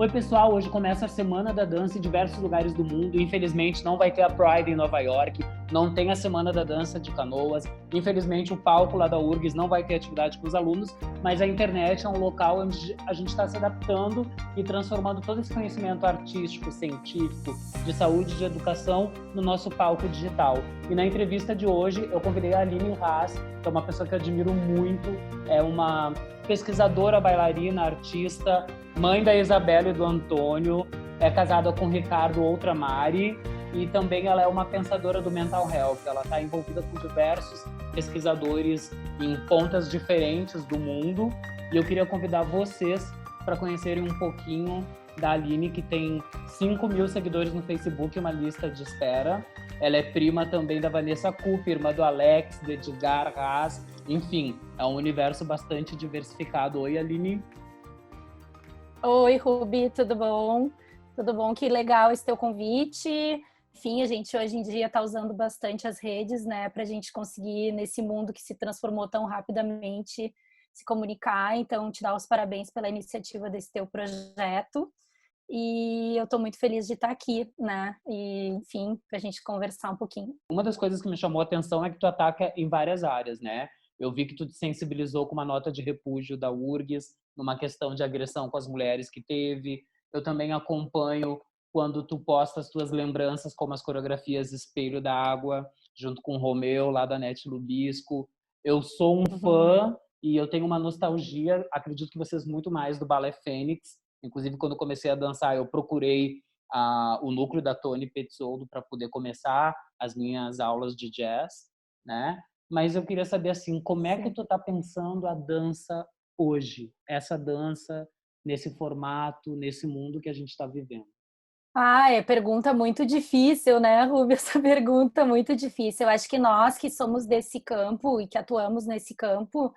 Oi, pessoal, hoje começa a Semana da Dança em diversos lugares do mundo. Infelizmente, não vai ter a Pride em Nova York, não tem a Semana da Dança de Canoas. Infelizmente, o palco lá da URGS não vai ter atividade com os alunos, mas a internet é um local onde a gente está se adaptando e transformando todo esse conhecimento artístico, científico, de saúde e de educação no nosso palco digital. E na entrevista de hoje, eu convidei a Aline Haas, que é uma pessoa que eu admiro muito, é uma pesquisadora, bailarina, artista, mãe da Isabela e do Antônio, é casada com o Ricardo Outramari e também ela é uma pensadora do mental health. Ela está envolvida com diversos pesquisadores em pontas diferentes do mundo e eu queria convidar vocês para conhecerem um pouquinho da Aline, que tem 5.000 seguidores no Facebook, uma lista de espera. Ela é prima também da Vanessa Cooper, irmã do Alex, do Edgar Haas. Enfim, é um universo bastante diversificado. Oi, Aline. Oi, Ruby, tudo bom? Tudo bom? Que legal esse teu convite. Enfim, a gente hoje em dia está usando bastante as redes, né, para a gente conseguir, nesse mundo que se transformou tão rapidamente, se comunicar. Então, te dar os parabéns pela iniciativa desse teu projeto. E eu estou muito feliz de estar aqui, né? E, enfim, para a gente conversar um pouquinho. Uma das coisas que me chamou a atenção é que tu ataca em várias áreas, né? Eu vi que tu te sensibilizou com uma nota de repúdio da URGS, numa questão de agressão com as mulheres que teve. Eu também acompanho quando tu posta as tuas lembranças, como as coreografias Espelho da Água, junto com o Romeu, lá da Nete Lubisco. Eu sou um fã e eu tenho uma nostalgia, acredito que vocês muito mais, do Balé Fênix. Inclusive, quando comecei a dançar, eu procurei o núcleo da Toni Petzold para poder começar as minhas aulas de jazz, né? Mas eu queria saber, assim, como é que tu tá pensando a dança hoje? Essa dança nesse formato, nesse mundo que a gente está vivendo. É pergunta muito difícil, né, Rubio? Essa pergunta muito difícil. Eu acho que nós que somos desse campo e que atuamos nesse campo,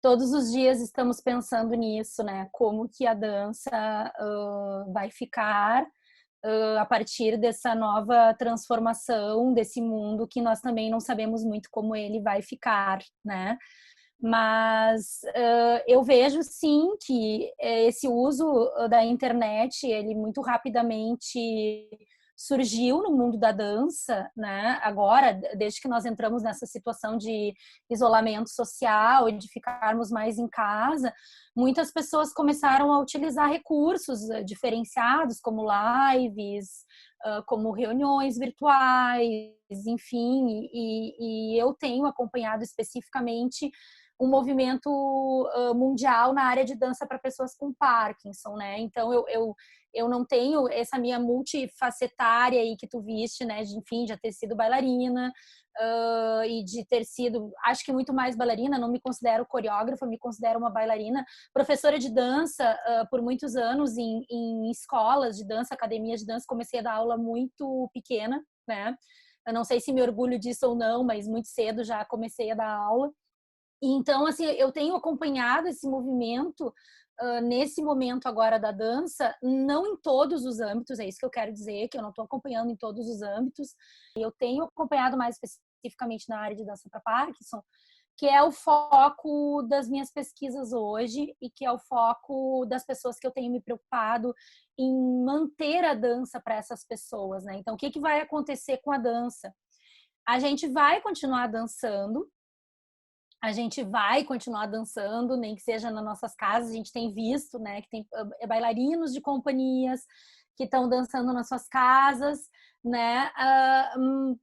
todos os dias estamos pensando nisso, né? Como que a dança vai ficar a partir dessa nova transformação desse mundo que nós também não sabemos muito como ele vai ficar, né? Mas eu vejo sim que esse uso da internet, ele muito rapidamente surgiu no mundo da dança, né? Agora, desde que nós entramos nessa situação de isolamento social e de ficarmos mais em casa, muitas pessoas começaram a utilizar recursos diferenciados, como lives, como reuniões virtuais, enfim, e eu tenho acompanhado especificamente um movimento mundial na área de dança para pessoas com Parkinson, né? Então, eu não tenho essa minha multifacetária aí que tu viste, né? De, enfim, já ter sido bailarina e de ter sido, acho que muito mais bailarina, não me considero coreógrafa, me considero uma bailarina, professora de dança por muitos anos em escolas de dança, academias de dança, comecei a dar aula muito pequena, né? Eu não sei se me orgulho disso ou não, mas muito cedo já comecei a dar aula. Então, assim, eu tenho acompanhado esse movimento nesse momento agora da dança, não em todos os âmbitos, é isso que eu quero dizer, que eu não estou acompanhando em todos os âmbitos. Eu tenho acompanhado mais especificamente na área de dança para Parkinson, que é o foco das minhas pesquisas hoje e que é o foco das pessoas que eu tenho me preocupado em manter a dança para essas pessoas, né? Então, o que vai acontecer com a dança? A gente vai continuar dançando, a gente vai continuar dançando, nem que seja nas nossas casas. A gente tem visto, né, que tem bailarinos de companhias que estão dançando nas suas casas, né?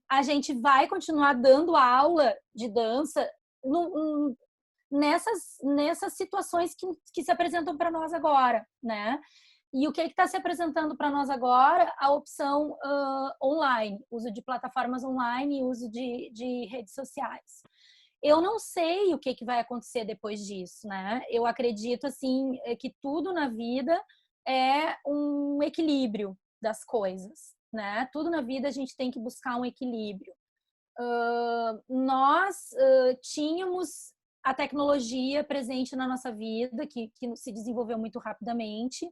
A gente vai continuar dando aula de dança nessas situações que se apresentam para nós agora, né? E o que está se apresentando para nós agora? A opção online, uso de plataformas online e uso de redes sociais. Eu não sei o que vai acontecer depois disso, né? Eu acredito, assim, que tudo na vida é um equilíbrio das coisas, né? Tudo na vida a gente tem que buscar um equilíbrio. Nós tínhamos a tecnologia presente na nossa vida, que se desenvolveu muito rapidamente.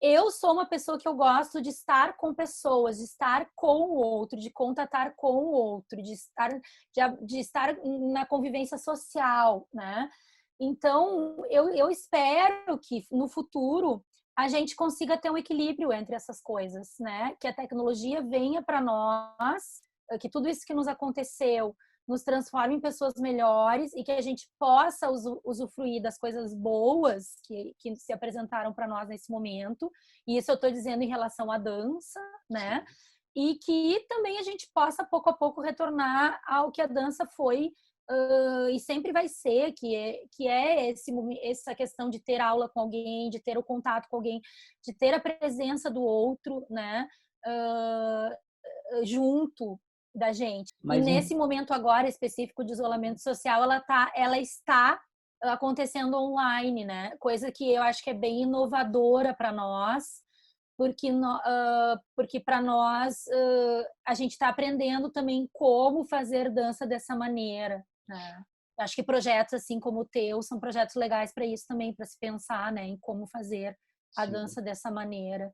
Eu sou uma pessoa que eu gosto de estar com pessoas, de estar com o outro, de contatar com o outro, de estar na convivência social, né? Então, eu espero que no futuro a gente consiga ter um equilíbrio entre essas coisas, né? Que a tecnologia venha para nós, que tudo isso que nos aconteceu nos transforme em pessoas melhores e que a gente possa usufruir das coisas boas que se apresentaram para nós nesse momento. E isso eu estou dizendo em relação à dança, né? E que também a gente possa, pouco a pouco, retornar ao que a dança foi e sempre vai ser, que é essa questão de ter aula com alguém, de ter o contato com alguém, de ter a presença do outro, né? Junto da gente. E nesse momento agora específico de isolamento social, ela está acontecendo online, né? Coisa que eu acho que é bem inovadora para nós, porque para nós a gente está aprendendo também como fazer dança dessa maneira, né? Acho que projetos assim como o teu são projetos legais para isso também, para se pensar, né, em como fazer a dança dessa maneira.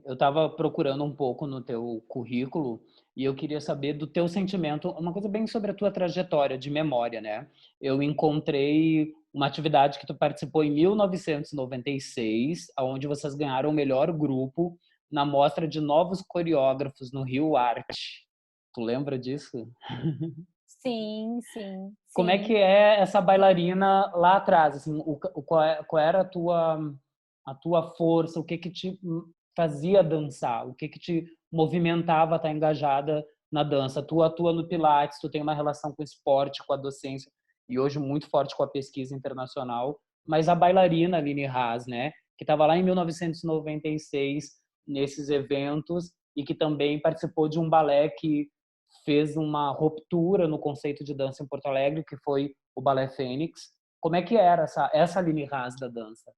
Eu estava procurando um pouco no teu currículo e eu queria saber do teu sentimento, uma coisa bem sobre a tua trajetória de memória, né? Eu encontrei uma atividade que tu participou em 1996, onde vocês ganharam o melhor grupo na mostra de novos coreógrafos no Rio Arte. Tu lembra disso? Sim, sim. Como é que é essa bailarina lá atrás? Assim, qual era a tua força? O que te fazia dançar? O que te movimentava a estar engajada na dança? Tu atua no Pilates, tu tem uma relação com o esporte, com a docência e hoje muito forte com a pesquisa internacional. Mas a bailarina Aline Haas, né, que estava lá em 1996 nesses eventos e que também participou de um balé que fez uma ruptura no conceito de dança em Porto Alegre, que foi o Balé Fênix. Como é que era essa Aline Haas da dança?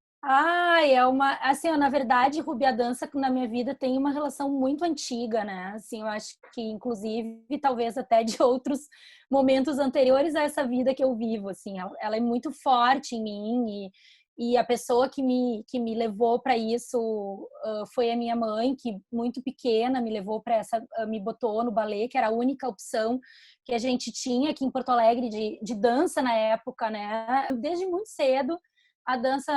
É uma, assim, na verdade, Ruby, a dança na minha vida tem uma relação muito antiga, né? Assim, eu acho que, inclusive, talvez até de outros momentos anteriores a essa vida que eu vivo, assim, ela é muito forte em mim e a pessoa que me levou para isso foi a minha mãe, que muito pequena me levou para me botou no balé, que era a única opção que a gente tinha aqui em Porto Alegre de dança na época, né? Desde muito cedo a dança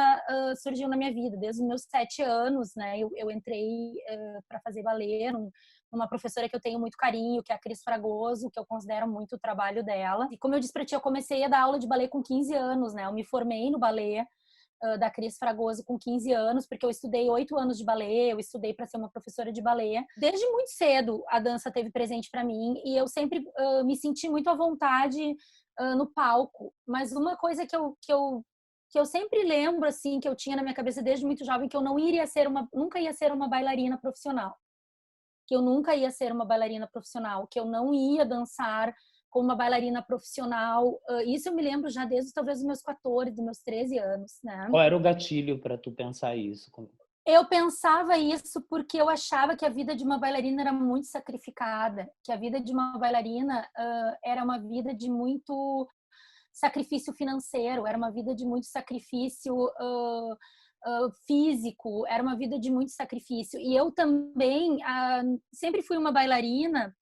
surgiu na minha vida, desde os meus 7 anos, né? Eu entrei para fazer balé numa professora que eu tenho muito carinho, que é a Cris Fragoso, que eu considero muito o trabalho dela. E como eu disse para ti, eu comecei a dar aula de balé com 15 anos, né? Eu me formei no balé da Cris Fragoso com 15 anos, porque eu estudei 8 anos de balé, eu estudei para ser uma professora de balé. Desde muito cedo a dança teve presente para mim e eu sempre me senti muito à vontade no palco. Mas uma coisa que eu sempre lembro, assim, que eu tinha na minha cabeça desde muito jovem, que eu nunca ia ser uma bailarina profissional. Que eu nunca ia ser uma bailarina profissional, que eu não ia dançar como uma bailarina profissional. Isso eu me lembro já desde talvez os meus 14, dos meus 13 anos, né? Qual era o gatilho para tu pensar isso? Eu pensava isso porque eu achava que a vida de uma bailarina era muito sacrificada, que a vida de uma bailarina era uma vida de muito sacrifício financeiro, era uma vida de muito sacrifício físico, era uma vida de muito sacrifício. E eu também sempre fui uma bailarina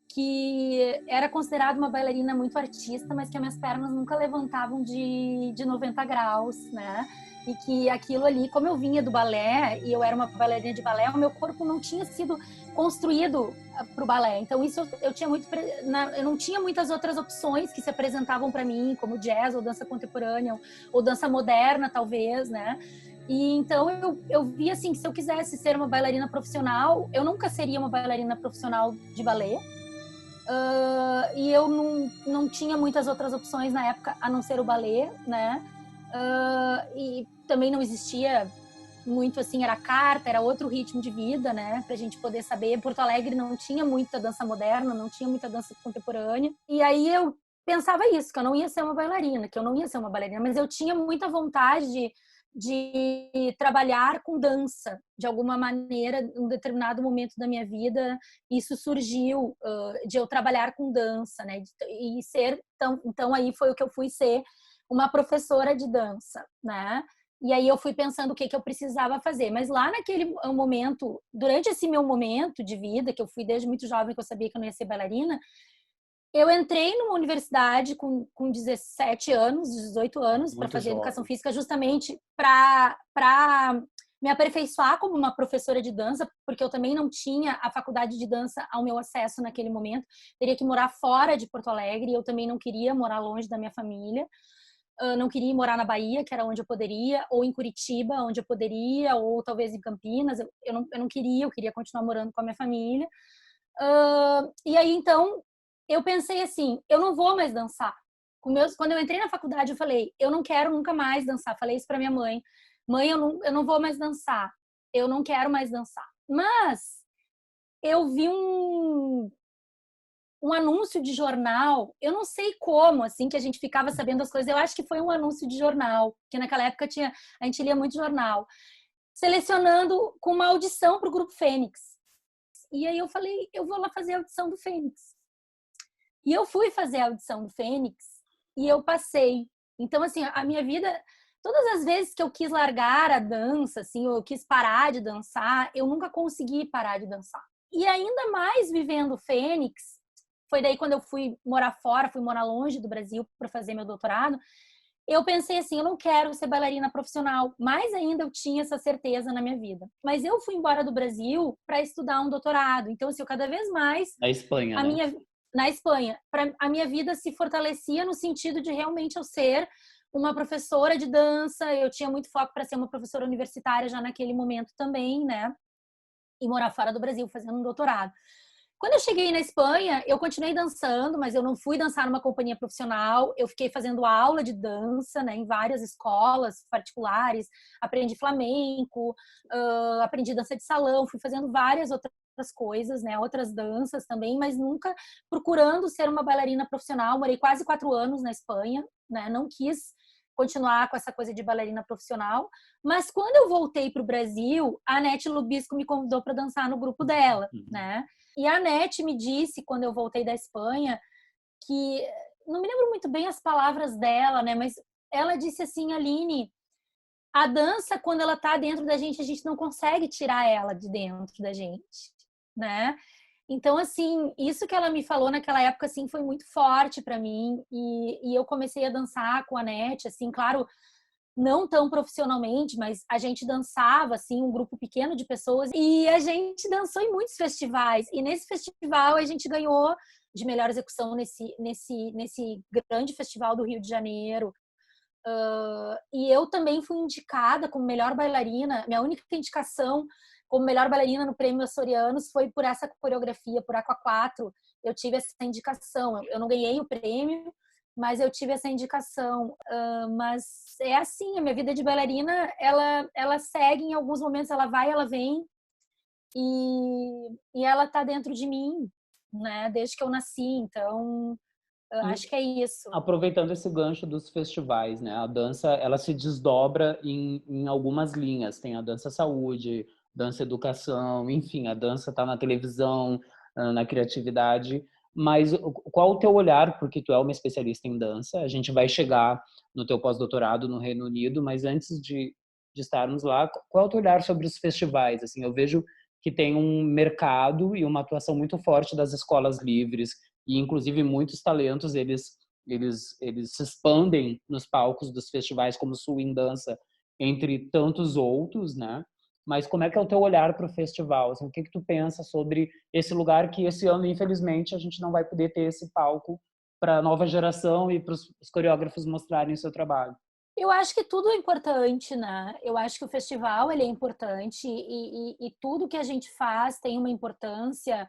que era considerada uma bailarina muito artista, mas que as minhas pernas nunca levantavam de 90 graus, né? E que aquilo ali, como eu vinha do balé e eu era uma bailarina de balé, o meu corpo não tinha sido construído para o balé. Então isso eu tinha muito, eu não tinha muitas outras opções que se apresentavam para mim, como jazz ou dança contemporânea ou dança moderna, talvez, né? E então eu vi assim que se eu quisesse ser uma bailarina profissional, eu nunca seria uma bailarina profissional de balé. E eu não tinha muitas outras opções na época a não ser o balé, né? E também não existia muito assim, era carta, era outro ritmo de vida, né? Pra gente poder saber. Porto Alegre não tinha muita dança moderna, não tinha muita dança contemporânea. E aí eu pensava isso, que eu não ia ser uma bailarina, mas eu tinha muita vontade de trabalhar com dança, de alguma maneira, em um determinado momento da minha vida, isso surgiu de eu trabalhar com dança, né? E ser, então aí foi o que eu fui ser, uma professora de dança, né? E aí eu fui pensando o que eu precisava fazer. Mas lá naquele momento, durante esse meu momento de vida, que eu fui desde muito jovem, que eu sabia que eu não ia ser bailarina, eu entrei numa universidade com 17 anos, 18 anos, para fazer educação física, justamente para me aperfeiçoar como uma professora de dança, porque eu também não tinha a faculdade de dança ao meu acesso naquele momento. Teria que morar fora de Porto Alegre, e eu também não queria morar longe da minha família. Não queria morar na Bahia, que era onde eu poderia, ou em Curitiba, onde eu poderia, ou talvez em Campinas. Eu não queria, eu queria continuar morando com a minha família. E aí, então, eu pensei assim, eu não vou mais dançar. Quando eu entrei na faculdade, eu falei, eu não quero nunca mais dançar. Falei isso para minha mãe. Mãe, eu não vou mais dançar. Eu não quero mais dançar. Mas eu vi um anúncio de jornal, eu não sei como, assim, que a gente ficava sabendo as coisas. Eu acho que foi um anúncio de jornal, que naquela época a gente lia muito jornal, selecionando com uma audição para o Grupo Fênix. E aí eu falei, eu vou lá fazer a audição do Fênix. E eu fui fazer a audição do Fênix e eu passei. Então, assim, a minha vida, todas as vezes que eu quis largar a dança, assim, ou eu quis parar de dançar, eu nunca consegui parar de dançar. E ainda mais vivendo o Fênix, foi daí quando eu fui morar fora, fui morar longe do Brasil para fazer meu doutorado, eu pensei assim, eu não quero ser bailarina profissional. Mais ainda eu tinha essa certeza na minha vida. Mas eu fui embora do Brasil para estudar um doutorado. Então, assim, eu cada vez mais Na Espanha, né? Na Espanha, a minha vida se fortalecia no sentido de realmente eu ser uma professora de dança. Eu tinha muito foco para ser uma professora universitária já naquele momento também, né? E morar fora do Brasil, fazendo um doutorado. Quando eu cheguei na Espanha, eu continuei dançando, mas eu não fui dançar numa companhia profissional. Eu fiquei fazendo aula de dança, né, em várias escolas particulares. Aprendi flamenco, aprendi dança de salão, fui fazendo várias outras coisas, né, outras danças também, mas nunca procurando ser uma bailarina profissional. Morei quase 4 anos na Espanha, né, não quis continuar com essa coisa de bailarina profissional. Mas quando eu voltei para o Brasil, a Nete Lubisco me convidou para dançar no grupo dela, né? E a Nete me disse, quando eu voltei da Espanha, que... Não me lembro muito bem as palavras dela, né? Mas ela disse assim, Aline, a dança, quando ela tá dentro da gente, a gente não consegue tirar ela de dentro da gente, né? Então, assim, isso que ela me falou naquela época, assim, foi muito forte para mim. E eu comecei a dançar com a Nete, assim, claro, não tão profissionalmente, mas a gente dançava, assim, um grupo pequeno de pessoas e a gente dançou em muitos festivais. E nesse festival a gente ganhou de melhor execução nesse grande festival do Rio de Janeiro. E eu também fui indicada como melhor bailarina. Minha única indicação como melhor bailarina no Prêmio Açorianos foi por essa coreografia, por Aqua 4. Eu tive essa indicação. Eu não ganhei o prêmio, mas eu tive essa indicação. Mas é assim, a minha vida de bailarina, ela segue em alguns momentos, ela vai, ela vem, e ela tá dentro de mim, né? Desde que eu nasci. Então, acho que é isso. Aproveitando esse gancho dos festivais, né? A dança, ela se desdobra em algumas linhas. Tem a dança saúde, dança educação, enfim, a dança está na televisão, na criatividade. Mas qual o teu olhar, porque tu é uma especialista em dança, a gente vai chegar no teu pós-doutorado no Reino Unido, mas antes de estarmos lá, qual é o teu olhar sobre os festivais? Assim, eu vejo que tem um mercado e uma atuação muito forte das escolas livres, e inclusive muitos talentos eles se expandem nos palcos dos festivais como Swing Dança, entre tantos outros, né? Mas como é que é o teu olhar para o festival? Assim, o que tu pensa sobre esse lugar que esse ano, infelizmente, a gente não vai poder ter esse palco para a nova geração e para os coreógrafos mostrarem o seu trabalho? Eu acho que tudo é importante, né? Eu acho que o festival ele é importante e tudo que a gente faz tem uma importância.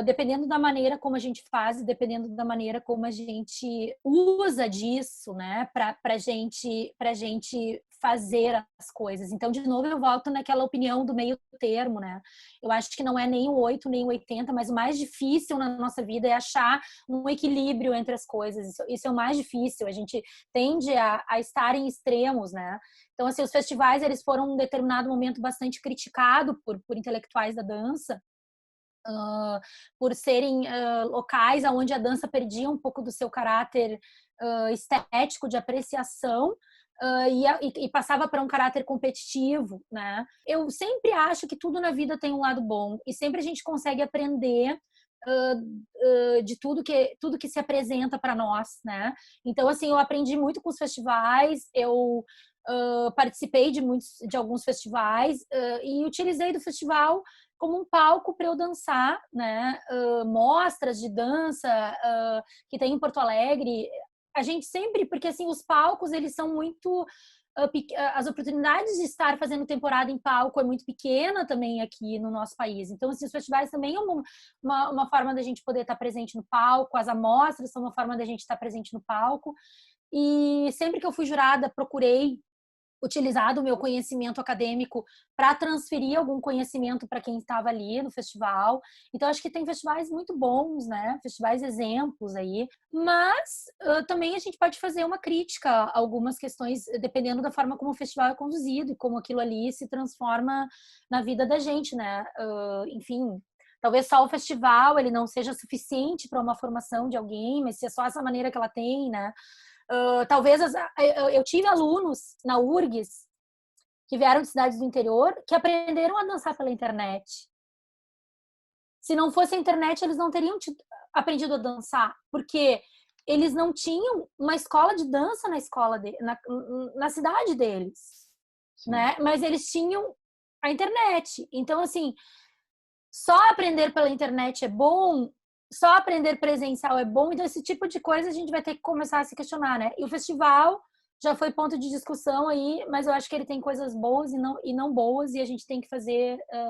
Dependendo da maneira como a gente faz e dependendo da maneira como a gente usa disso, né, para gente fazer as coisas. Então, de novo, eu volto naquela opinião do meio termo, né? Eu acho que não é nem o 8, nem o 80, mas o mais difícil na nossa vida é achar um equilíbrio entre as coisas. Isso é o mais difícil. A gente tende a estar em extremos, né? Então, assim, os festivais, eles foram, um determinado momento, bastante criticado por intelectuais da dança, por serem locais onde a dança perdia um pouco do seu caráter estético de apreciação e passava para um caráter competitivo, né? Eu sempre acho que tudo na vida tem um lado bom e sempre a gente consegue aprender de tudo que se apresenta para nós, né? Então, assim, eu aprendi muito com os festivais, eu participei de alguns festivais e utilizei do festival como um palco para eu dançar, né? Mostras de dança que tem em Porto Alegre. A gente sempre, porque assim, os palcos, eles são muito... as oportunidades de estar fazendo temporada em palco é muito pequena também aqui no nosso país. Então, assim, os festivais também é uma forma da gente poder estar presente no palco, as amostras são uma forma da gente estar presente no palco. E sempre que eu fui jurada, procurei utilizado o meu conhecimento acadêmico para transferir algum conhecimento para quem estava ali no festival. Então, acho que tem festivais muito bons, né? Festivais exemplos aí. Mas também a gente pode fazer uma crítica a algumas questões, dependendo da forma como o festival é conduzido e como aquilo ali se transforma na vida da gente, né? Enfim, talvez só o festival ele não seja suficiente para uma formação de alguém, mas se é só essa maneira que ela tem, né? Talvez eu tive alunos na URGS que vieram de cidades do interior que aprenderam a dançar pela internet. Se não fosse a internet, eles não teriam aprendido a dançar, porque eles não tinham uma escola de dança na cidade deles, né? Mas eles tinham a internet. Então, assim, só aprender pela internet é bom, só aprender presencial é bom, então esse tipo de coisa a gente vai ter que começar a se questionar, né? E o festival já foi ponto de discussão aí, mas eu acho que ele tem coisas boas e não boas, e a gente tem que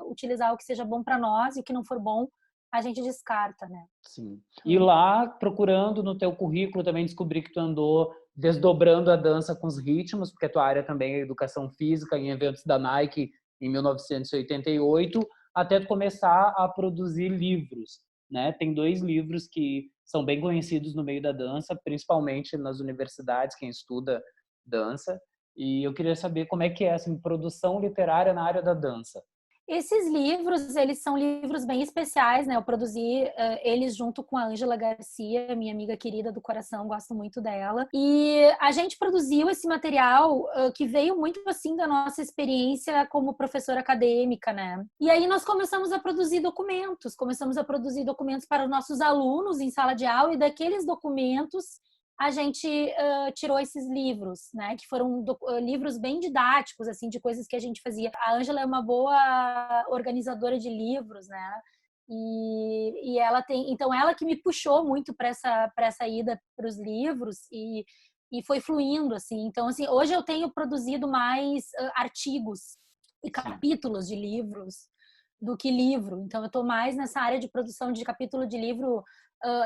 utilizar o que seja bom para nós, e o que não for bom, a gente descarta, né? Sim. E lá, procurando no teu currículo, também descobri que tu andou desdobrando a dança com os ritmos, porque a tua área também é educação física, em eventos da Nike em 1988, até tu começar a produzir livros, né? Tem 2 livros que são bem conhecidos no meio da dança, principalmente nas universidades, quem estuda dança. E eu queria saber como é que é assim, produção literária na área da dança. Esses livros, eles são livros bem especiais, né? Eu produzi eles junto com a Ângela Garcia, minha amiga querida do coração, gosto muito dela. E a gente produziu esse material que veio muito, assim, da nossa experiência como professora acadêmica, né? E aí nós começamos a produzir documentos para os nossos alunos em sala de aula, e daqueles documentos a gente tirou esses livros, né? Que foram livros bem didáticos, assim, de coisas que a gente fazia. A Ângela é uma boa organizadora de livros, né? E ela tem, então ela que me puxou muito para essa ida para os livros e foi fluindo, assim. Então, assim, hoje eu tenho produzido mais artigos e capítulos de livros do que livro. Então, eu estou mais nessa área de produção de capítulo de livro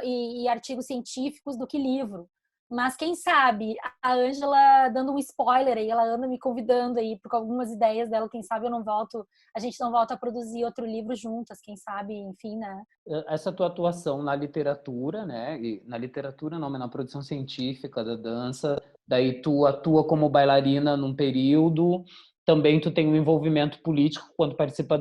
e artigos científicos do que livro. Mas quem sabe, a Ângela dando um spoiler aí, ela anda me convidando aí por algumas ideias dela, quem sabe a gente não volta a produzir outro livro juntas, quem sabe, enfim, né? Essa tua atuação na literatura, né? E na literatura não, mas na produção científica da dança, daí tu atua como bailarina num período, também tu tem um envolvimento político quando participa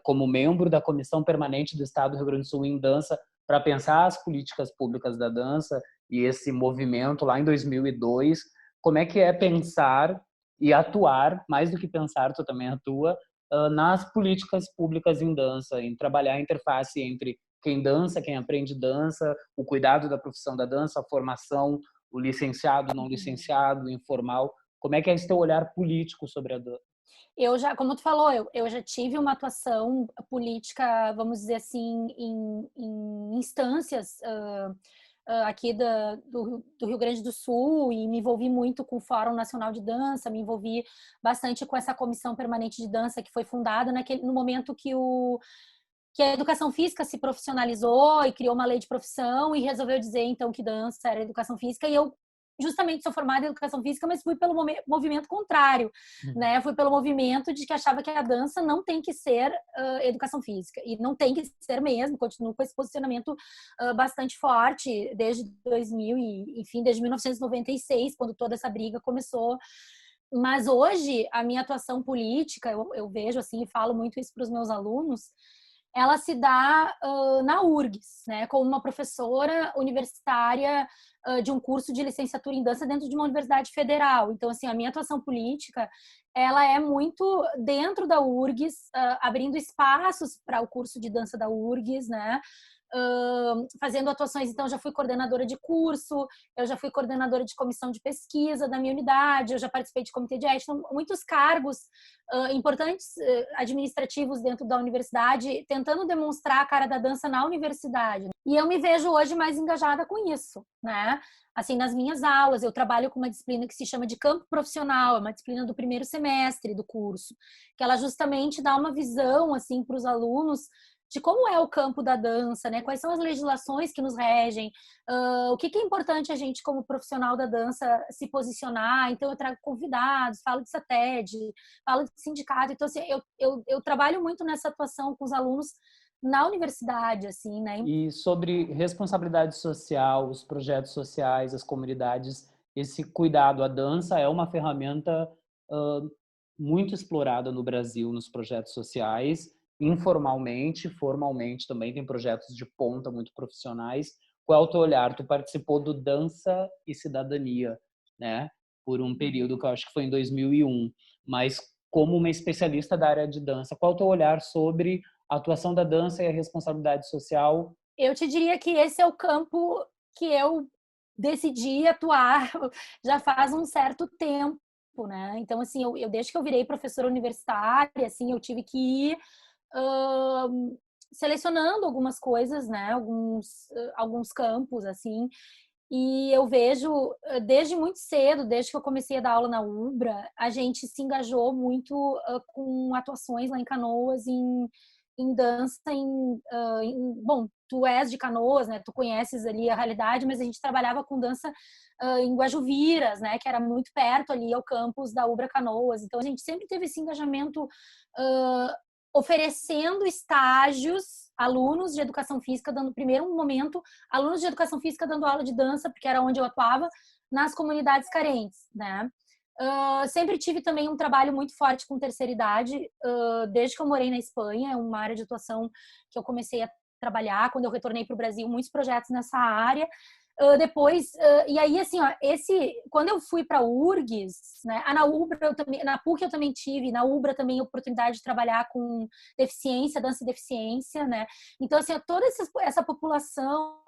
como membro da Comissão Permanente do Estado do Rio Grande do Sul em dança para pensar as políticas públicas da dança e esse movimento lá em 2002. Como é que é pensar e atuar, mais do que pensar, tu também atua, nas políticas públicas em dança, em trabalhar a interface entre quem dança, quem aprende dança, o cuidado da profissão da dança, a formação, o licenciado, não licenciado, o informal. Como é que é esse teu olhar político sobre a dança? Como tu falou, eu já tive uma atuação política, vamos dizer assim, em instâncias aqui do Rio Grande do Sul, e me envolvi muito com o Fórum Nacional de Dança, me envolvi bastante com essa comissão permanente de dança que foi fundada no momento que a educação física se profissionalizou e criou uma lei de profissão e resolveu dizer, então, que dança era educação física. E eu justamente sou formada em educação física, mas fui pelo movimento contrário, né? Fui pelo movimento de que achava que a dança não tem que ser educação física, e não tem que ser mesmo. Continuo com esse posicionamento bastante forte desde 2000 e, enfim, desde 1996, quando toda essa briga começou. Mas hoje, a minha atuação política, eu vejo assim e falo muito isso para os meus alunos, ela se dá na URGS, né, como uma professora universitária de um curso de licenciatura em dança dentro de uma universidade federal. Então, assim, a minha atuação política, ela é muito dentro da URGS, abrindo espaços para o curso de dança da URGS, né, fazendo atuações. Então, eu já fui coordenadora de curso, eu já fui coordenadora de comissão de pesquisa da minha unidade, eu já participei de comitê de ética, então, muitos cargos importantes administrativos dentro da universidade, tentando demonstrar a cara da dança na universidade. E eu me vejo hoje mais engajada com isso, né? Assim, nas minhas aulas, eu trabalho com uma disciplina que se chama de campo profissional, é uma disciplina do primeiro semestre do curso, que ela justamente dá uma visão, assim, para os alunos de como é o campo da dança, né? Quais são as legislações que nos regem, o que é importante a gente, como profissional da dança, se posicionar. Então, eu trago convidados, falo de SATED, falo de sindicato. Então, assim, eu trabalho muito nessa atuação com os alunos na universidade, assim, né? E sobre responsabilidade social, os projetos sociais, as comunidades, esse cuidado, a dança é uma ferramenta muito explorada no Brasil nos projetos sociais, informalmente, formalmente também tem projetos de ponta muito profissionais. Qual é o teu olhar? Tu participou do Dança e Cidadania, né? Por um período que eu acho que foi em 2001, mas como uma especialista da área de dança, qual é o teu olhar sobre a atuação da dança e a responsabilidade social? Eu te diria que esse é o campo que eu decidi atuar já faz um certo tempo, né? Então, assim, desde que eu virei professora universitária, assim, eu tive que ir selecionando algumas coisas, né? Alguns campos, assim. E eu vejo, desde muito cedo, desde que eu comecei a dar aula na UBRA, a gente se engajou muito com atuações lá em Canoas, em dança, bom, tu és de Canoas, né? Tu conheces ali a realidade, mas a gente trabalhava com dança em Guajuviras, né? Que era muito perto ali ao campus da UBRA Canoas. Então, a gente sempre teve esse engajamento oferecendo estágios, alunos de educação física dando, primeiro momento, alunos de educação física dando aula de dança, porque era onde eu atuava, nas comunidades carentes, né? Sempre tive também um trabalho muito forte com terceira idade, desde que eu morei na Espanha, é uma área de atuação que eu comecei a trabalhar. Quando eu retornei para o Brasil, muitos projetos nessa área. Depois, e aí, assim, ó, quando eu fui para a URGS, né, na UBRA eu também, na PUC eu também tive, na UBRA também a oportunidade de trabalhar com deficiência, dança e deficiência, né? Então, assim, toda essa população,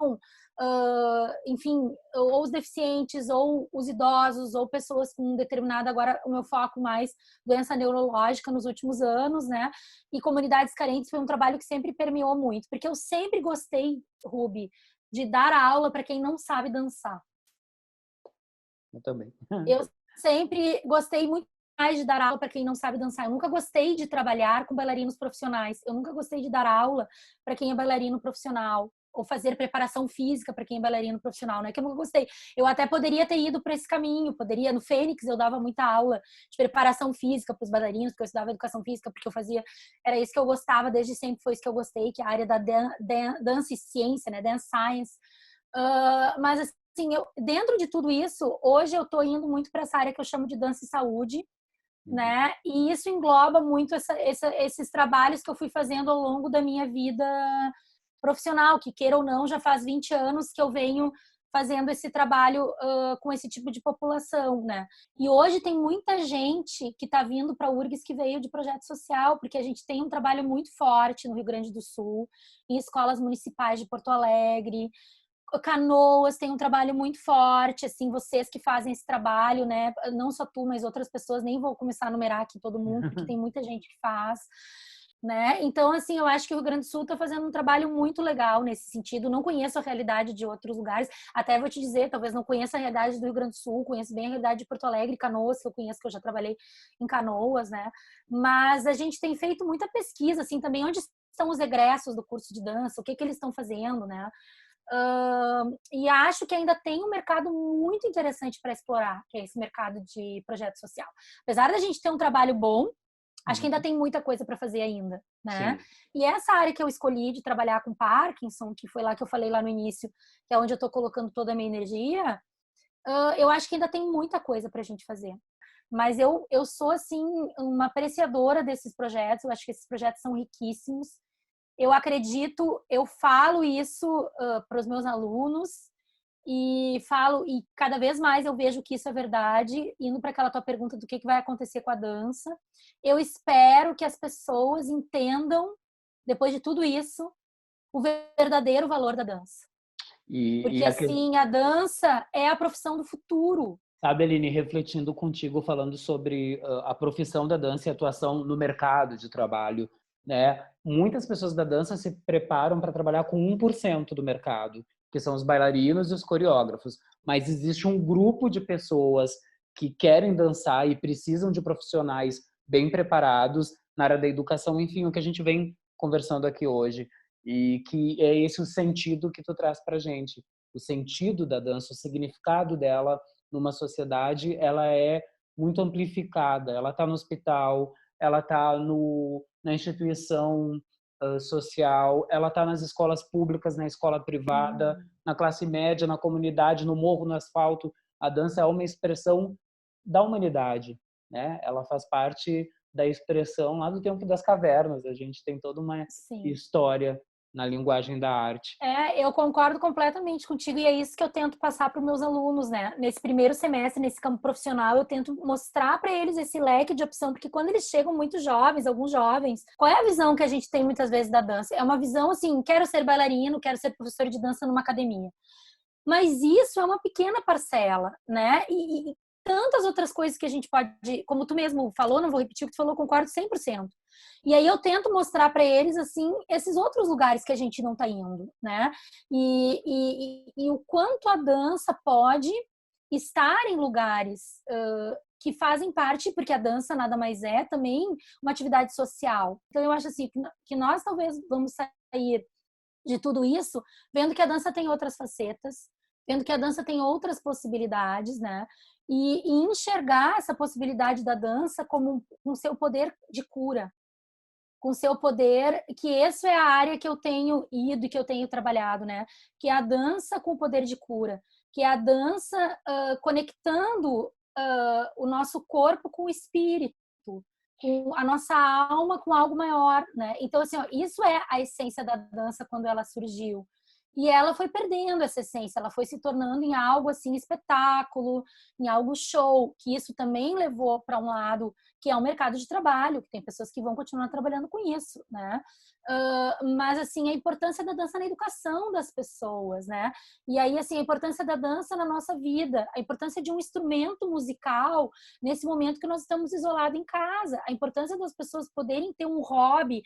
enfim, ou os deficientes, ou os idosos, ou pessoas com determinada, agora o meu foco mais doença neurológica nos últimos anos, né? E comunidades carentes foi um trabalho que sempre permeou muito, porque eu sempre gostei, Ruby, de dar aula para quem não sabe dançar. Eu também. Eu sempre gostei muito mais de dar aula para quem não sabe dançar. Eu nunca gostei de trabalhar com bailarinos profissionais. Eu nunca gostei de dar aula para quem é bailarino profissional ou fazer preparação física para quem é bailarino profissional, né? Que eu nunca gostei. Eu até poderia ter ido para esse caminho, poderia. No Fênix eu dava muita aula de preparação física para os bailarinos, porque eu estudava educação física, porque eu fazia, era isso que eu gostava desde sempre, foi isso que eu gostei, que é a área da dança e ciência, né? Dance science. Mas assim, dentro de tudo isso, hoje eu estou indo muito para essa área que eu chamo de dança e saúde, né? E isso engloba muito esses trabalhos que eu fui fazendo ao longo da minha vida profissional, que queira ou não, já faz 20 anos que eu venho fazendo esse trabalho com esse tipo de população, né? E hoje tem muita gente que está vindo para a URGS que veio de projeto social, porque a gente tem um trabalho muito forte no Rio Grande do Sul, em escolas municipais de Porto Alegre. Canoas tem um trabalho muito forte, assim, vocês que fazem esse trabalho, né? Não só tu, mas outras pessoas, nem vou começar a numerar aqui todo mundo, porque tem muita gente que faz, né? Então, assim, eu acho que o Rio Grande do Sul está fazendo um trabalho muito legal nesse sentido. Não conheço a realidade de outros lugares, até vou te dizer, talvez não conheça a realidade do Rio Grande do Sul, conheço bem a realidade de Porto Alegre, Canoas, que eu conheço, que eu já trabalhei em Canoas, né? Mas a gente tem feito muita pesquisa, assim, também onde estão os egressos do curso de dança, o que eles estão fazendo, né? E acho que ainda tem um mercado muito interessante para explorar, que é esse mercado de projeto social. Apesar da gente ter um trabalho bom, acho que ainda tem muita coisa para fazer ainda, né? Sim. E essa área que eu escolhi de trabalhar com Parkinson, que foi lá que eu falei lá no início, que é onde eu estou colocando toda a minha energia, eu acho que ainda tem muita coisa para a gente fazer. Mas eu sou, assim, uma apreciadora desses projetos, eu acho que esses projetos são riquíssimos. Eu acredito, eu falo isso para os meus alunos e cada vez mais eu vejo que isso é verdade. Indo para aquela tua pergunta do que vai acontecer com a dança, eu espero que as pessoas entendam, depois de tudo isso, o verdadeiro valor da dança. E Porque, a assim, a dança é a profissão do futuro. Sabe, Aline, refletindo contigo, falando sobre a profissão da dança e a atuação no mercado de trabalho, né? Muitas pessoas da dança se preparam para trabalhar com 1% do mercado, que são os bailarinos e os coreógrafos. Mas existe um grupo de pessoas que querem dançar e precisam de profissionais bem preparados na área da educação, enfim, o que a gente vem conversando aqui hoje. E que é esse o sentido que tu traz para a gente. O sentido da dança, o significado dela numa sociedade, ela é muito amplificada. Ela está no hospital, ela está na instituição social, ela está nas escolas públicas, na escola privada, na classe média, na comunidade, no morro, no asfalto. A dança é uma expressão da humanidade, né? Ela faz parte da expressão lá do tempo das cavernas. A gente tem toda uma Sim. história na linguagem da arte. Eu concordo completamente contigo e é isso que eu tento passar para os meus alunos, né? Nesse primeiro semestre, nesse campo profissional, eu tento mostrar para eles esse leque de opção, porque quando eles chegam muito jovens, alguns jovens, qual é a visão que a gente tem muitas vezes da dança? É uma visão assim, quero ser bailarino, quero ser professor de dança numa academia. Mas isso é uma pequena parcela, né? E tantas outras coisas que a gente pode, como tu mesmo falou, não vou repetir o que tu falou, concordo 100%. E aí eu tento mostrar para eles, assim, esses outros lugares que a gente não está indo, né? E o quanto a dança pode estar em lugares que fazem parte, porque a dança nada mais é também uma atividade social. Então eu acho assim que nós talvez vamos sair de tudo isso vendo que a dança tem outras facetas, vendo que a dança tem outras possibilidades, né? E enxergar essa possibilidade da dança como um seu poder de cura, com seu poder, que isso é a área que eu tenho ido e que eu tenho trabalhado, né? Que é a dança com o poder de cura, que é a dança conectando o nosso corpo com o espírito, com a nossa alma com algo maior, né? Então, assim, ó, isso é a essência da dança quando ela surgiu. E ela foi perdendo essa essência, ela foi se tornando em algo assim espetáculo, em algo show, que isso também levou para um lado que é o mercado de trabalho, que tem pessoas que vão continuar trabalhando com isso, né? Mas assim, a importância da dança na educação das pessoas, né? E aí, assim, a importância da dança na nossa vida, a importância de um instrumento musical nesse momento que nós estamos isolados em casa, a importância das pessoas poderem ter um hobby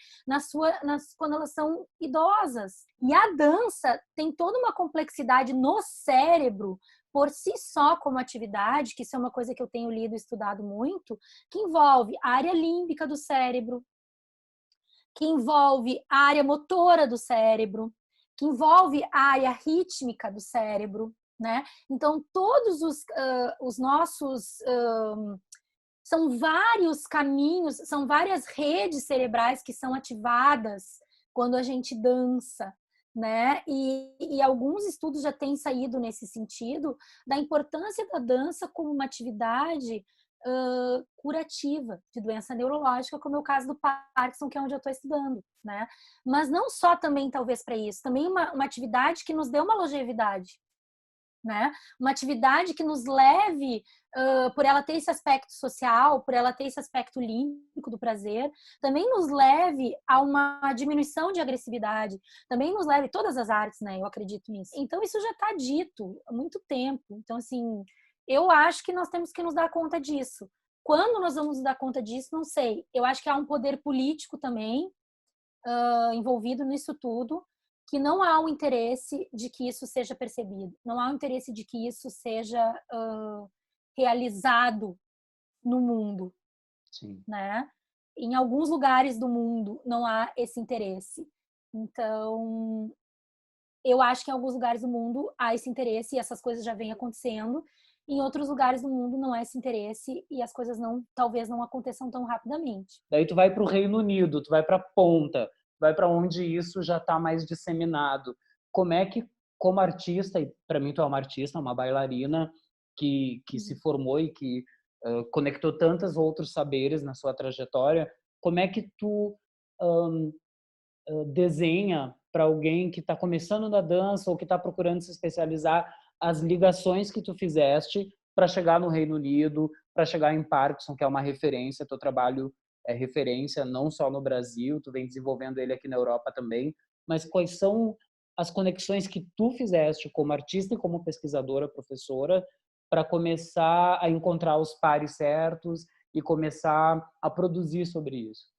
quando elas são idosas. E a dança tem toda uma complexidade no cérebro por si só como atividade, que isso é uma coisa que eu tenho lido e estudado muito, que envolve a área límbica do cérebro, que envolve a área motora do cérebro, que envolve a área rítmica do cérebro, né? Então, todos os nossos... são vários caminhos, são várias redes cerebrais que são ativadas quando a gente dança, né? E alguns estudos já têm saído nesse sentido da importância da dança como uma atividade curativa de doença neurológica, como é o caso do Parkinson, que é onde eu estou estudando, né? Mas não só também talvez para isso, também uma atividade que nos dê uma longevidade, né? Uma atividade que nos leve, por ela ter esse aspecto social, por ela ter esse aspecto límbico do prazer, também nos leve a uma diminuição de agressividade, também nos leve, todas as artes, né? Eu acredito nisso. Então, isso já está dito há muito tempo. Então, assim, eu acho que nós temos que nos dar conta disso. Quando nós vamos nos dar conta disso, não sei. Eu acho que há um poder político também envolvido nisso tudo, que não há um interesse de que isso seja percebido, não há um interesse de que isso seja realizado no mundo, Sim. né? Em alguns lugares do mundo não há esse interesse. Então, eu acho que em alguns lugares do mundo há esse interesse e essas coisas já vêm acontecendo. Em outros lugares do mundo não há esse interesse e as coisas talvez não aconteçam tão rapidamente. Daí tu vai para o Reino Unido, tu vai para a ponta, vai para onde isso já está mais disseminado. Como é que, como artista, e para mim tu é uma artista, uma bailarina que se formou e que conectou tantos outros saberes na sua trajetória, como é que tu desenha para alguém que está começando na dança ou que está procurando se especializar as ligações que tu fizeste para chegar no Reino Unido, para chegar em Parkinson, que é uma referência, teu trabalho é referência não só no Brasil, tu vem desenvolvendo ele aqui na Europa também. mas quais são as conexões que tu fizeste como artista e como pesquisadora, professora, para começar a encontrar os pares certos e começar a produzir sobre isso?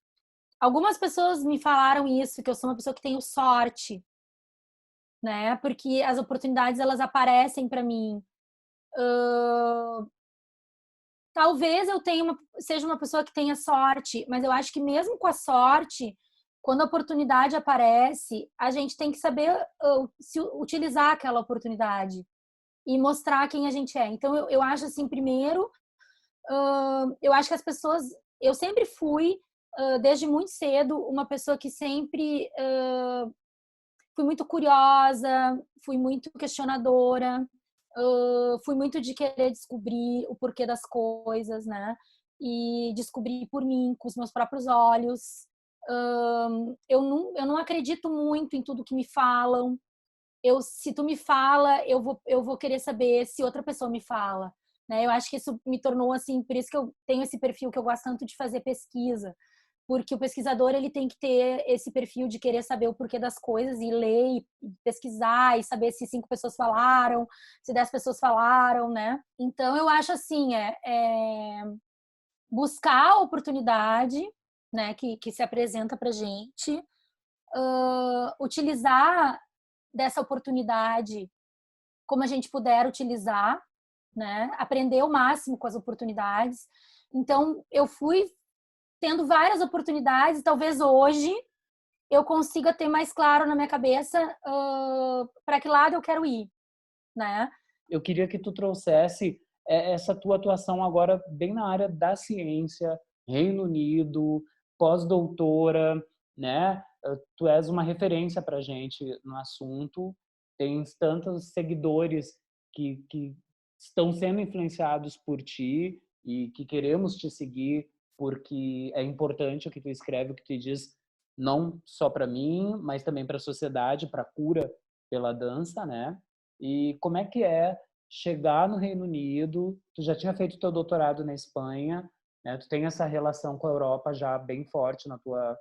Algumas pessoas me falaram isso, que eu sou uma pessoa que tenho sorte, né? Porque as oportunidades elas aparecem para mim. Talvez eu seja uma pessoa que tenha sorte, mas eu acho que mesmo com a sorte, quando a oportunidade aparece, a gente tem que saber se utilizar aquela oportunidade e mostrar quem a gente é. Então, eu acho assim, primeiro, eu acho que as pessoas... Eu sempre fui, desde muito cedo, uma pessoa que sempre fui muito curiosa, fui muito questionadora, fui muito de querer descobrir o porquê das coisas, né? E descobrir por mim, com os meus próprios olhos. Eu não acredito muito em tudo que me falam. Se tu me fala, eu vou querer saber se outra pessoa me fala, né? Eu acho que isso me tornou assim, por isso que eu tenho esse perfil que eu gosto tanto de fazer pesquisa, porque o pesquisador ele tem que ter esse perfil de querer saber o porquê das coisas e ler e pesquisar e saber se 5 pessoas falaram, se 10 pessoas falaram, né? Então eu acho assim, buscar a oportunidade, né, que se apresenta para gente, utilizar dessa oportunidade como a gente puder utilizar, né? Aprender o máximo com as oportunidades. Então, eu fui tendo várias oportunidades e talvez hoje eu consiga ter mais claro na minha cabeça para que lado eu quero ir, né? Eu queria que tu trouxesse essa tua atuação agora bem na área da ciência, Reino Unido, pós-doutora, né? Tu és uma referência para a gente no assunto, tens tantos seguidores que estão sendo influenciados por ti e que queremos te seguir porque é importante o que tu escreve, o que tu diz, não só para mim, mas também para a sociedade, para a cura pela dança, né? E como é que é chegar no Reino Unido? Tu já tinha feito teu doutorado na Espanha, né? Tu tem essa relação com a Europa já bem forte na tua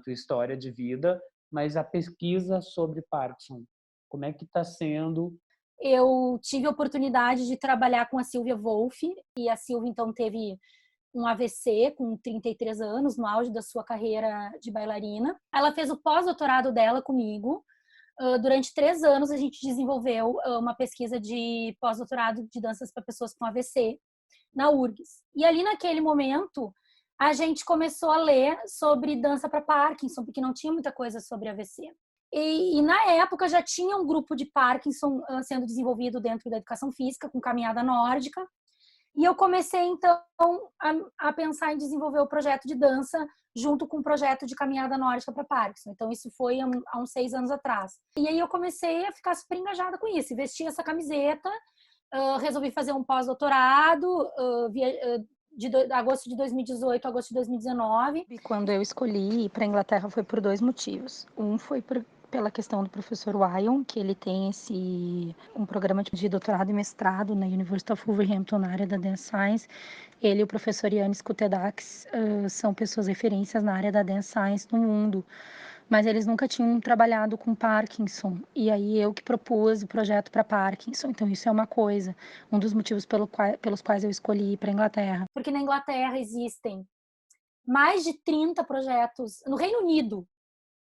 história de vida, mas a pesquisa sobre Parkinson, como é que está sendo? Eu tive a oportunidade de trabalhar com a Silvia Wolff, e a Silvia então teve um AVC com 33 anos, no auge da sua carreira de bailarina. Ela fez o pós-doutorado dela comigo. Durante 3 anos, a gente desenvolveu uma pesquisa de pós-doutorado de danças para pessoas com AVC na URGS. E ali, naquele momento, a gente começou a ler sobre dança para Parkinson, porque não tinha muita coisa sobre AVC. E na época já tinha um grupo de Parkinson sendo desenvolvido dentro da educação física, com caminhada nórdica. E eu comecei, então, a pensar em desenvolver o projeto de dança junto com o projeto de caminhada nórdica para Parkinson. Então, isso foi há uns 6 anos atrás. E aí eu comecei a ficar super engajada com isso. Vesti essa camiseta, resolvi fazer um pós-doutorado, de agosto de 2018 a agosto de 2019. E quando eu escolhi ir para a Inglaterra foi por 2 motivos. Um foi pela questão do professor Wyon, que ele tem um programa de doutorado e mestrado na University of Wolverhampton na área da Dance Science. Ele e o professor Yannis Kutedax são pessoas referências na área da Dance Science no mundo, mas eles nunca tinham trabalhado com Parkinson, e aí eu que propus o projeto para Parkinson. Então isso é uma coisa, um dos motivos pelos quais eu escolhi ir para a Inglaterra. Porque na Inglaterra existem mais de 30 projetos, no Reino Unido,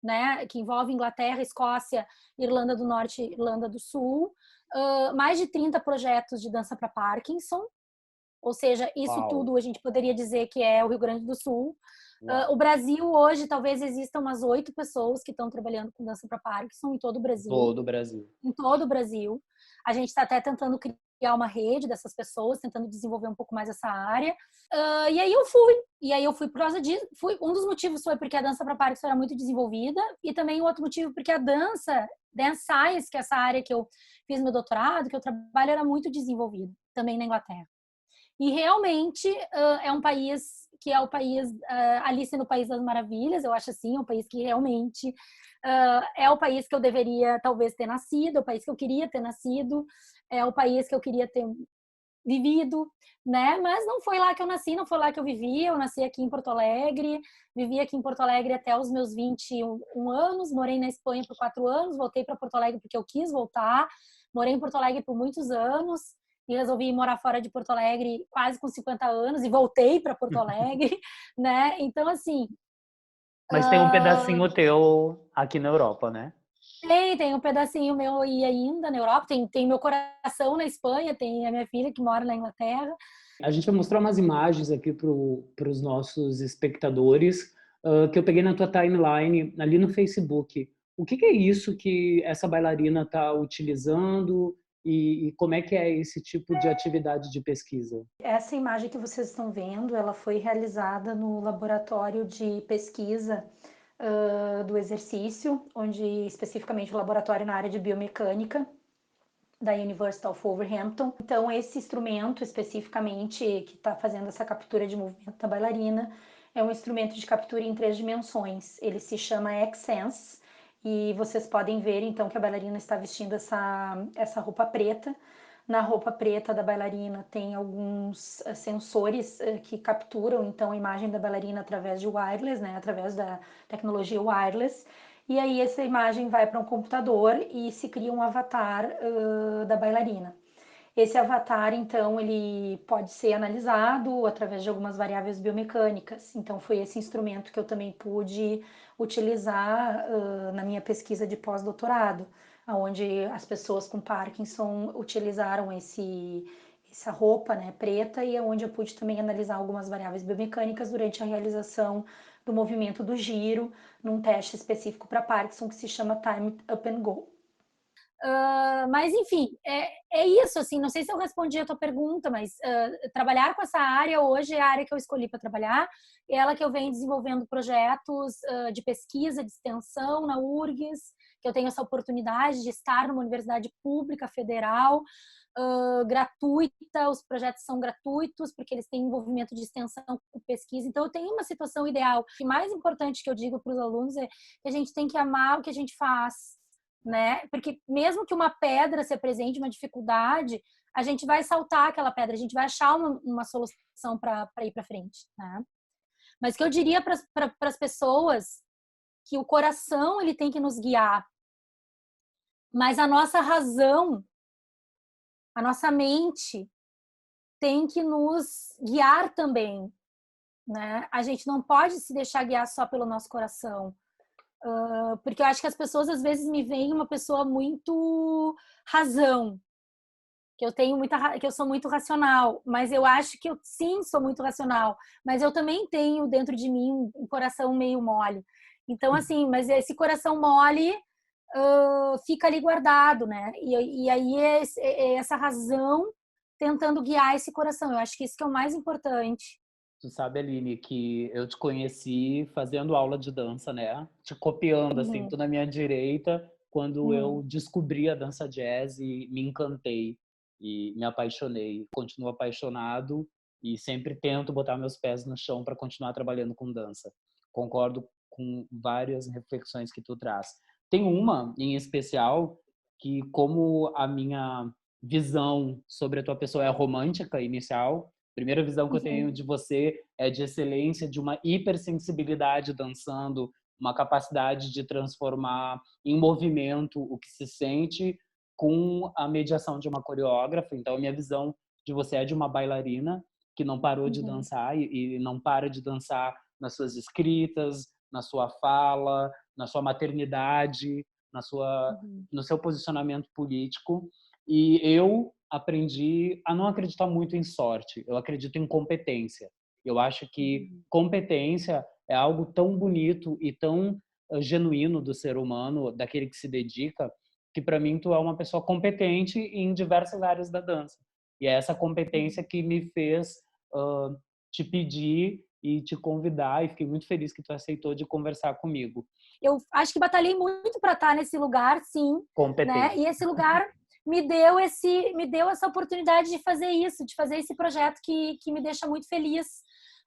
né, que envolve Inglaterra, Escócia, Irlanda do Norte, Irlanda do Sul, mais de 30 projetos de dança para Parkinson, ou seja, isso Uau. Tudo a gente poderia dizer que é o Rio Grande do Sul. O Brasil hoje, talvez existam umas 8 pessoas que estão trabalhando com dança para Parkinson em todo o Brasil. Todo o Brasil. Em todo o Brasil. A gente está até tentando criar uma rede dessas pessoas, tentando desenvolver um pouco mais essa área. E aí eu fui por causa disso. Um dos motivos foi porque a dança para Parkinson era muito desenvolvida, e também o outro motivo porque a Dance Science, que é essa área que eu fiz meu doutorado, que eu trabalho, era muito desenvolvida, também na Inglaterra. E realmente é um país que é o país, Alice no País das Maravilhas, eu acho assim, é um país que realmente é o país que eu deveria talvez ter nascido, é o país que eu queria ter nascido, é o país que eu queria ter vivido, né? Mas não foi lá que eu nasci, não foi lá que eu vivi. Eu nasci aqui em Porto Alegre, vivi aqui em Porto Alegre até os meus 21 anos, morei na Espanha por 4 anos, voltei para Porto Alegre porque eu quis voltar, morei em Porto Alegre por muitos anos e resolvi morar fora de Porto Alegre quase com 50 anos e voltei para Porto Alegre, né? Então, assim... Mas tem um pedacinho teu aqui na Europa, né? Tem um pedacinho meu aí ainda na Europa, tem meu coração na Espanha, tem a minha filha que mora na Inglaterra. A gente vai mostrar umas imagens aqui para os nossos espectadores que eu peguei na tua timeline ali no Facebook. O que é isso que essa bailarina está utilizando e como é que é esse tipo de atividade de pesquisa? Essa imagem que vocês estão vendo, ela foi realizada no laboratório de pesquisa do exercício, onde especificamente o laboratório na área de biomecânica da University of Wolverhampton. Então, esse instrumento especificamente que está fazendo essa captura de movimento da bailarina é um instrumento de captura em 3 dimensões. Ele se chama X-Sense e vocês podem ver então que a bailarina está vestindo essa roupa preta. Na roupa preta da bailarina tem alguns sensores que capturam então a imagem da bailarina através de wireless, né, através da tecnologia wireless. E aí essa imagem vai para um computador e se cria um avatar da bailarina. Esse avatar, então, ele pode ser analisado através de algumas variáveis biomecânicas. Então, foi esse instrumento que eu também pude utilizar na minha pesquisa de pós-doutorado, onde as pessoas com Parkinson utilizaram essa roupa, né, preta, e onde eu pude também analisar algumas variáveis biomecânicas durante a realização do movimento do giro, num teste específico para Parkinson que se chama Time Up and Go. Mas, enfim, é isso, assim, não sei se eu respondi a tua pergunta, mas trabalhar com essa área hoje é a área que eu escolhi para trabalhar, é ela que eu venho desenvolvendo projetos de pesquisa, de extensão na URGS, que eu tenho essa oportunidade de estar numa universidade pública federal, gratuita, os projetos são gratuitos, porque eles têm envolvimento de extensão com pesquisa, então eu tenho uma situação ideal. O mais importante que eu digo para os alunos é que a gente tem que amar o que a gente faz, né? Porque mesmo que uma pedra se apresente, uma dificuldade, a gente vai saltar aquela pedra, a gente vai achar uma solução para ir para frente, né? Mas que eu diria para as pessoas que o coração ele tem que nos guiar, mas a nossa razão, a nossa mente tem que nos guiar também, né? A gente não pode se deixar guiar só pelo nosso coração. Porque eu acho que as pessoas às vezes me veem uma pessoa muito razão, que eu sou muito racional, mas eu acho que eu sim sou muito racional, mas eu também tenho dentro de mim um coração meio mole. Então, assim, mas esse coração mole fica ali guardado, né? E aí é essa razão tentando guiar esse coração. Eu acho que isso que é o mais importante. Tu sabe, Aline, que eu te conheci fazendo aula de dança, né? Te copiando, assim, tu na minha direita, quando eu descobri a dança jazz e me encantei e me apaixonei. Continuo apaixonado e sempre tento botar meus pés no chão para continuar trabalhando com dança. Concordo com várias reflexões que tu traz. Tem uma, em especial, que como a minha visão sobre a tua pessoa é romântica inicial, a primeira visão que eu tenho de você é de excelência, de uma hipersensibilidade dançando, uma capacidade de transformar em movimento o que se sente com a mediação de uma coreógrafa. Então, a minha visão de você é de uma bailarina que não parou de dançar e não para de dançar nas suas escritas, na sua fala, na sua maternidade, no seu posicionamento político. E eu aprendi a não acreditar muito em sorte. Eu acredito em competência. Eu acho que competência é algo tão bonito e tão genuíno do ser humano, daquele que se dedica, que para mim tu é uma pessoa competente em diversas áreas da dança. E é essa competência que me fez te pedir e te convidar, e fiquei muito feliz que tu aceitou de conversar comigo. Eu acho que batalhei muito para estar nesse lugar, sim, né? E esse lugar me deu essa oportunidade de fazer isso, de fazer esse projeto que me deixa muito feliz,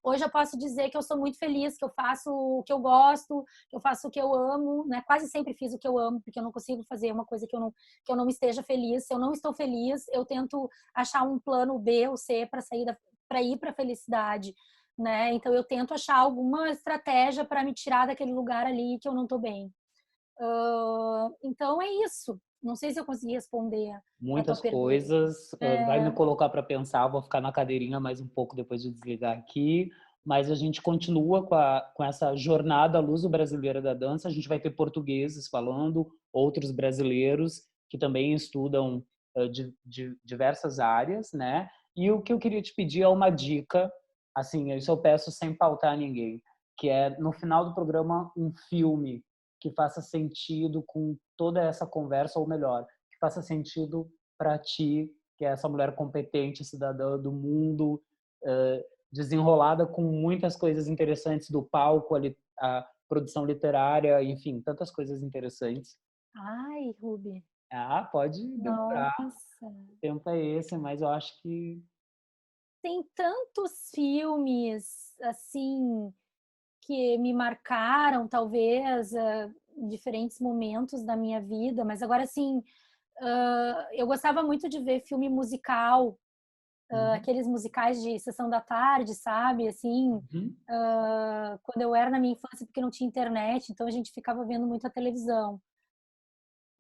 Hoje eu posso dizer que eu sou muito feliz, que eu faço o que eu gosto, que eu faço o que eu amo, né? Quase sempre fiz o que eu amo, porque eu não consigo fazer uma coisa que eu não esteja feliz. Se eu não estou feliz, eu tento achar um plano B ou C para ir para a felicidade, né? Então eu tento achar alguma estratégia para me tirar daquele lugar ali que eu não estou bem. Então é isso. Não sei se eu consegui responder a tua Muitas pergunta. coisas, vai me colocar para pensar, vou ficar na cadeirinha mais um pouco depois de desligar aqui, mas a gente continua com essa jornada luso-brasileira da dança, a gente vai ter portugueses falando, outros brasileiros que também estudam de diversas áreas, né? E o que eu queria te pedir é uma dica, assim, isso eu peço sem pautar ninguém, que é, no final do programa, um filme que faça sentido com toda essa conversa, ou melhor, que faça sentido para ti, que é essa mulher competente, cidadã do mundo, desenrolada com muitas coisas interessantes do palco, a produção literária, enfim, tantas coisas interessantes. Ai, Ruby. Pode demorar, Nossa. o tempo é esse, mas eu acho que... Tem tantos filmes, assim, que me marcaram, talvez, em diferentes momentos da minha vida, mas agora, assim, eu gostava muito de ver filme musical, aqueles musicais de sessão da tarde, sabe? Assim, quando eu era na minha infância, porque não tinha internet, então a gente ficava vendo muito a televisão.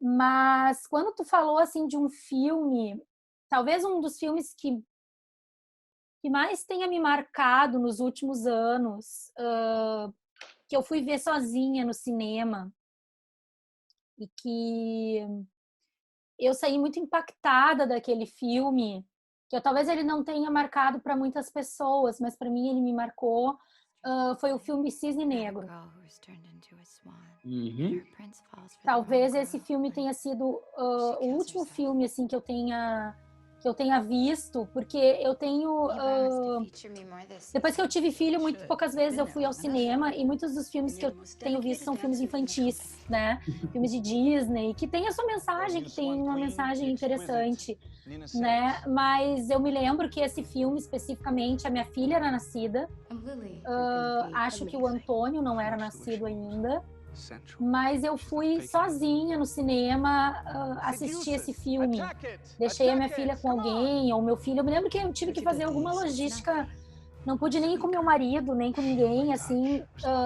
Mas quando tu falou, assim, de um filme, talvez um dos filmes que mais tenha me marcado nos últimos anos, que eu fui ver sozinha no cinema e que eu saí muito impactada daquele filme, que talvez ele não tenha marcado para muitas pessoas, mas para mim ele me marcou, foi o filme Cisne Negro. Talvez esse filme tenha sido o último filme assim que eu tenha visto, porque eu tenho depois que eu tive filho, muito poucas vezes eu fui ao cinema, e muitos dos filmes que eu tenho visto são filmes infantis, né? Filmes de Disney, que tem a sua mensagem, que tem uma mensagem interessante, né? Mas eu me lembro que esse filme, especificamente, a minha filha era nascida, acho que o Antônio não era nascido ainda, mas eu fui sozinha no cinema assistir esse filme. Deixei a minha filha com alguém, ou meu filho. Eu me lembro que eu tive que fazer alguma logística. Não pude nem ir com meu marido, nem com ninguém, assim,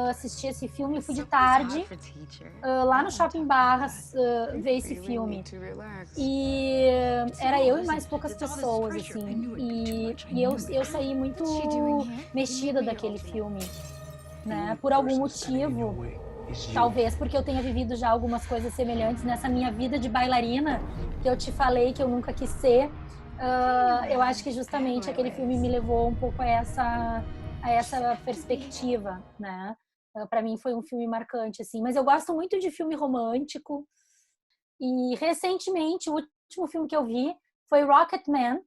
assistir esse filme. Eu fui de tarde, lá no Shopping Barras, ver esse filme. E era eu e mais poucas pessoas, assim. E eu saí muito mexida daquele filme, né? Por algum motivo. Talvez porque eu tenha vivido já algumas coisas semelhantes nessa minha vida de bailarina, que eu te falei que eu nunca quis ser. Eu acho que justamente aquele filme me levou um pouco a essa perspectiva, né? Para mim foi um filme marcante, assim. Mas eu gosto muito de filme romântico. E recentemente, o último filme que eu vi foi Rocketman.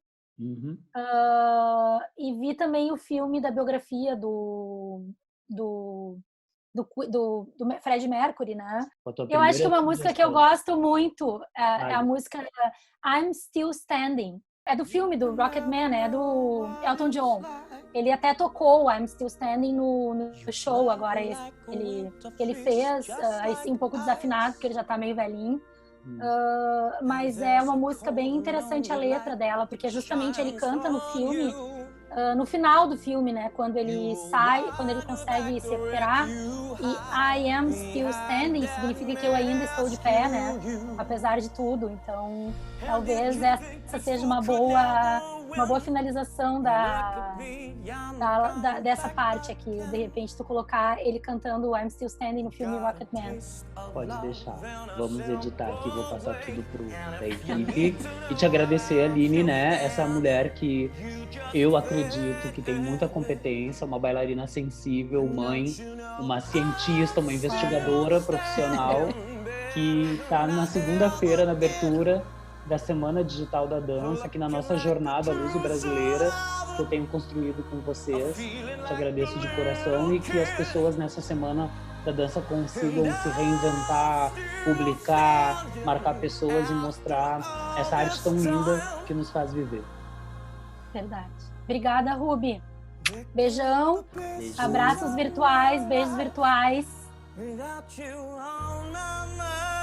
E vi também o filme da biografia do Freddie Mercury, né? Eu acho que uma música que eu gosto muito é a música I'm Still Standing. É do filme do Rocketman, é do Elton John. Ele até tocou I'm Still Standing no show agora que ele fez, assim, um pouco desafinado, porque ele já tá meio velhinho. Mas é uma música bem interessante a letra dela, porque justamente ele canta no filme, no final do filme, né, quando ele consegue se recuperar, e I am still standing significa que eu ainda estou de pé, né, apesar de tudo. Então talvez essa seja uma boa finalização dessa parte aqui, de repente tu colocar ele cantando I'm Still Standing no filme Rocketman. Pode deixar, vamos editar aqui, vou passar tudo pra equipe e te agradecer, Aline, né, essa mulher que eu acredito que tem muita competência, uma bailarina sensível, mãe, uma cientista, uma investigadora profissional, que está na segunda-feira, na abertura da Semana Digital da Dança, aqui na nossa jornada luso-brasileira, que eu tenho construído com vocês. Te agradeço de coração, e que as pessoas nessa Semana da Dança consigam se reinventar, publicar, marcar pessoas e mostrar essa arte tão linda que nos faz viver. Verdade. Obrigada, Ruby. Beijão, abraços virtuais, beijos virtuais. Without you on my mind.